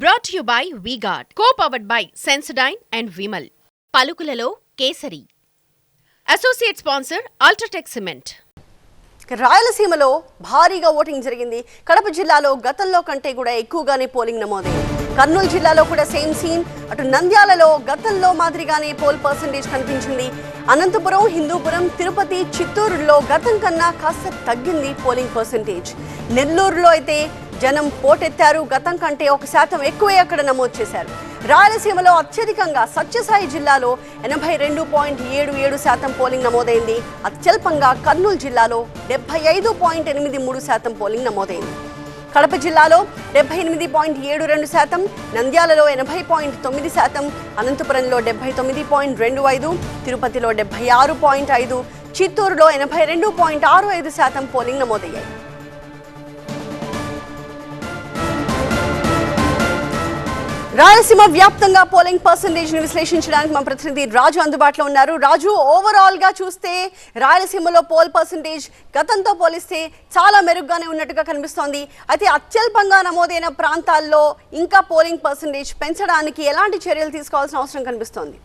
Brought to you by V-Guard, co-powered by Sensodyne and Vimal. పలుకులలో Kesari. Associate sponsor UltraTech cement. రాయలసీమలో భారీగా voting జరిగింది. కడప జిల్లాలో గతంలో కంటే కూడా ఎక్కువగానే పోలింగ్ నమోదైంది. కర్నూలు జిల్లాలో కూడా సేమ్ సీన్. అటు నంద్యాలలో గతంలో మాదిరిగానే పోల్ పర్సెంటేజ్ కనిపించింది. అనంతపురం, హిందూపురం, తిరుపతి, చిత్తూరులో గతం కన్నా కాస్త తగ్గింది పోలింగ్ పర్సెంటేజ్. నెల్లూరులో అయితే జనం పోటెత్తారు. గతం కంటే 1% ఎక్కువే అక్కడ నమోదు చేశారు. రాయలసీమలో అత్యధికంగా సత్యసాయి జిల్లాలో 82.77% పోలింగ్ నమోదైంది. అత్యల్పంగా కర్నూలు జిల్లాలో 75.83% పోలింగ్ నమోదైంది. కడప జిల్లాలో 78.72%, నంద్యాలలో 80.9%, అనంతపురంలో 79.25%, తిరుపతిలో 76.5%, చిత్తూరులో 82.65% పోలింగ్ నమోదయ్యాయి. రాయలసీమ వ్యాప్తంగా పోలింగ్ పర్సెంటేజ్ ని విశ్లేషించడానికి మా ప్రతినిధి రాజు అందుబాటులో ఉన్నారు. రాజు, ఓవరాల్ గా చూస్తే రాయలసీమలో పోల్ పర్సెంటేజ్ గతంతో పోలిస్తే చాలా మెరుగ్గానే ఉన్నట్టుగా కనిపిస్తోంది. అయితే అత్యల్పంగా నమోదైన ప్రాంతాల్లో ఇంకా పోలింగ్ పర్సెంటేజ్ పెంచడానికి ఎలాంటి చర్యలు తీసుకోవాల్సిన అవసరం కనిపిస్తోంది?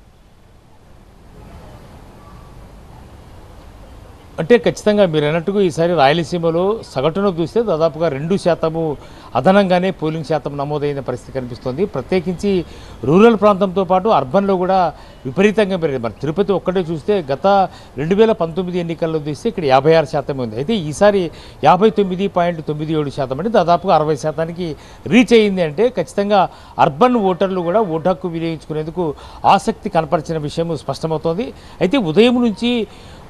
అంటే ఖచ్చితంగా మీరు అన్నట్టుగా ఈసారి రాయలసీమలో సగటును చూస్తే దాదాపుగా 2% అదనంగానే పోలింగ్ శాతం నమోదైన పరిస్థితి కనిపిస్తుంది. ప్రత్యేకించి రూరల్ ప్రాంతంతో పాటు అర్బన్లో కూడా విపరీతంగా పెరిగింది. మరి తిరుపతి ఒక్కటే చూస్తే గత 2019 ఎన్నికల్లో చూస్తే ఇక్కడ 56% ఉంది. అయితే ఈసారి 59.97% అంటే దాదాపుగా 60%కి రీచ్ అయ్యింది. అంటే ఖచ్చితంగా అర్బన్ ఓటర్లు కూడా ఓటు హక్కు వినియోగించుకునేందుకు ఆసక్తి కనపరిచిన విషయం స్పష్టమవుతోంది. అయితే ఉదయం నుంచి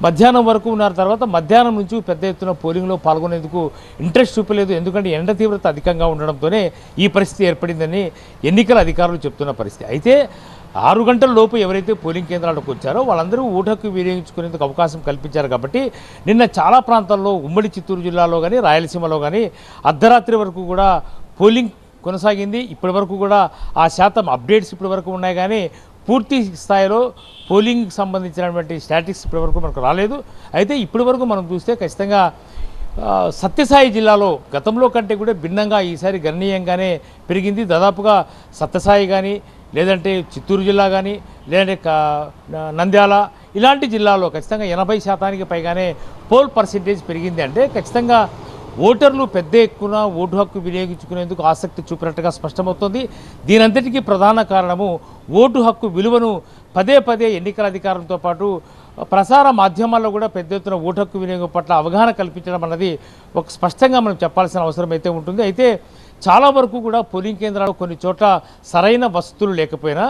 మధ్యాహ్నం వరకు ఉన్నారు. తర్వాత మధ్యాహ్నం నుంచి పెద్ద ఎత్తున పోలింగ్లో పాల్గొనేందుకు ఇంట్రెస్ట్ చూపలేదు. ఎందుకంటే ఎండ తీవ్రత అధికంగా ఉండడంతోనే ఈ పరిస్థితి ఏర్పడిందని ఎన్నికల అధికారులు చెప్తున్న పరిస్థితి. అయితే 6 గంటల లోపు ఎవరైతే పోలింగ్ కేంద్రాలకు వచ్చారో వాళ్ళందరూ ఓటు హక్కు వినియోగించుకునేందుకు అవకాశం కల్పించారు. కాబట్టి నిన్న చాలా ప్రాంతాల్లో ఉమ్మడి చిత్తూరు జిల్లాలో కానీ రాయలసీమలో కానీ అర్ధరాత్రి వరకు కూడా పోలింగ్ కొనసాగింది. ఇప్పటి వరకు కూడా ఆ శాతం అప్డేట్స్ ఇప్పటి వరకు ఉన్నాయి, కానీ పూర్తి స్థాయిలో పోలింగ్కి సంబంధించినటువంటి స్టాటిస్టిక్స్ ఇప్పటివరకు మనకు రాలేదు. అయితే ఇప్పటి వరకు మనం చూస్తే ఖచ్చితంగా సత్యసాయి జిల్లాలో గతంలో కంటే కూడా భిన్నంగా ఈసారి గణనీయంగానే పెరిగింది. దాదాపుగా సత్యసాయి కానీ, లేదంటే చిత్తూరు జిల్లా కానీ, లేదంటే నంద్యాల ఇలాంటి జిల్లాలో ఖచ్చితంగా 80% పైగానే పోల్ పర్సెంటేజ్ పెరిగింది. అంటే ఖచ్చితంగా ఓటర్లు పెద్ద ఎక్కువ ఓటు హక్కు వినియోగించుకునేందుకు ఆసక్తి చూపినట్టుగా స్పష్టమవుతోంది. దీనంతటికీ ప్రధాన కారణము ఓటు హక్కు విలువను పదే పదే ఎన్నికల అధికారులతో పాటు ప్రసార మాధ్యమాల్లో కూడా పెద్ద ఎత్తున ఓటు హక్కు వినియోగం పట్ల అవగాహన కల్పించడం అన్నది ఒక స్పష్టంగా మనం చెప్పాల్సిన అవసరం అయితే ఉంటుంది. అయితే చాలా వరకు కూడా పోలింగ్ కేంద్రాలు కొన్ని చోట్ల సరైన వసతులు లేకపోయినా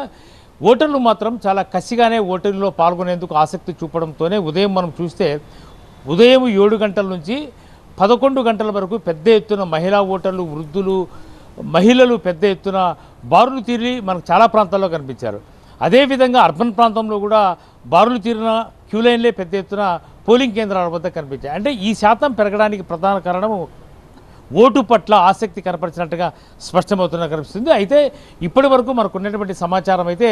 ఓటర్లు మాత్రం చాలా కసిగానే ఓటింగ్లో పాల్గొనేందుకు ఆసక్తి చూపడంతోనే ఉదయం మనం చూస్తే ఉదయం 7 గంటల నుంచి 11 గంటల వరకు పెద్ద ఎత్తున మహిళా ఓటర్లు, వృద్ధులు, మహిళలు పెద్ద ఎత్తున బారులు తీరి మనకు చాలా ప్రాంతాల్లో కనిపించారు. అదేవిధంగా అర్బన్ ప్రాంతంలో కూడా బారులు తీరిన క్యూ లైన్లే పెద్ద ఎత్తున పోలింగ్ కేంద్రాల వద్ద కనిపించాయి. అంటే ఈ శాతం పెరగడానికి ప్రధాన కారణము ఓటు పట్ల ఆసక్తి కనపరిచినట్టుగా స్పష్టమవుతున్న కనిపిస్తుంది. అయితే ఇప్పటి వరకు మనకు ఉన్నటువంటి సమాచారం అయితే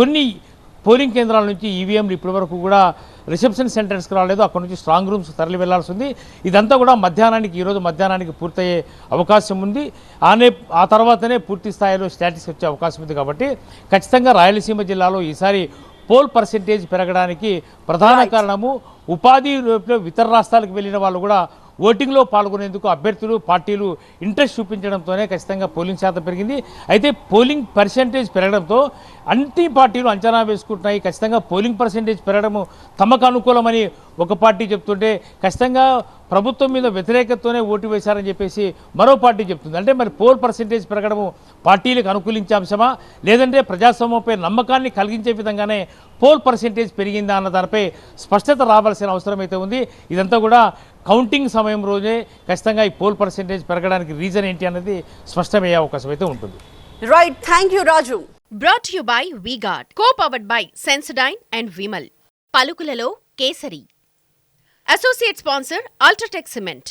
కొన్ని పోలింగ్ కేంద్రాల నుంచి ఈవీఎంలు ఇప్పటి వరకు కూడా రిసెప్షన్ సెంటర్స్కి రాలేదు. అక్కడ నుంచి స్ట్రాంగ్ రూమ్స్ తరలి వెళ్లాల్సి ఉంది. ఇదంతా కూడా ఈరోజు మధ్యాహ్నానికి పూర్తయ్యే అవకాశం ఉంది. ఆ తర్వాతనే పూర్తి స్థాయిలో స్టాటిస్టిక్స్ వచ్చే అవకాశం ఉంది. కాబట్టి ఖచ్చితంగా రాయలసీమ జిల్లాలో ఈసారి పోల్ పర్సెంటేజ్ పెరగడానికి ప్రధాన కారణము ఉపాధి ఇతర రాష్ట్రాలకు వెళ్ళిన వాళ్ళు కూడా ఓటింగ్లో పాల్గొనేందుకు అభ్యర్థులు, పార్టీలు ఇంట్రెస్ట్ చూపించడంతోనే ఖచ్చితంగా పోలింగ్ శాతం పెరిగింది. అయితే పోలింగ్ పర్సెంటేజ్ పెరగడంతో అన్ని పార్టీలు అంచనా వేసుకుంటున్నాయి. ఖచ్చితంగా పోలింగ్ పర్సెంటేజ్ పెరగడము తమకు అనుకూలమని ఒక పార్టీ చెప్తుంటే ఖచ్చితంగా ప్రభుత్వం మీద వ్యతిరేకతతోనే ఓటు వేశారని చెప్పేసి మరో పార్టీ చెప్తుంది. అంటే మరి పోల్ పర్సెంటేజ్ పెరగడము పార్టీలకు అనుకూలించే అంశమా, లేదంటే ప్రజాస్వామ్యంపై నమ్మకాన్ని కలిగించే విధంగానే పోల్ పర్సెంటేజ్ పెరిగిందా అన్న దానిపై స్పష్టత రావాల్సిన అవసరం అయితే ఉంది. ఇదంతా కూడా కౌంటింగ్ సమయం రోజే ఖచ్చితంగా ఈ పోల్ పర్సెంటేజ్ పెరగడానికి రీజన్ ఏంటి అన్నది స్పష్టమయ్యే అవకాశం అయితే ఉంటుంది. Right, thank you Raju. Brought to you by V-Guard, co-powered by Sensodyne and Vimal. పలుకులలో Kesari. Associate sponsor UltraTech cement.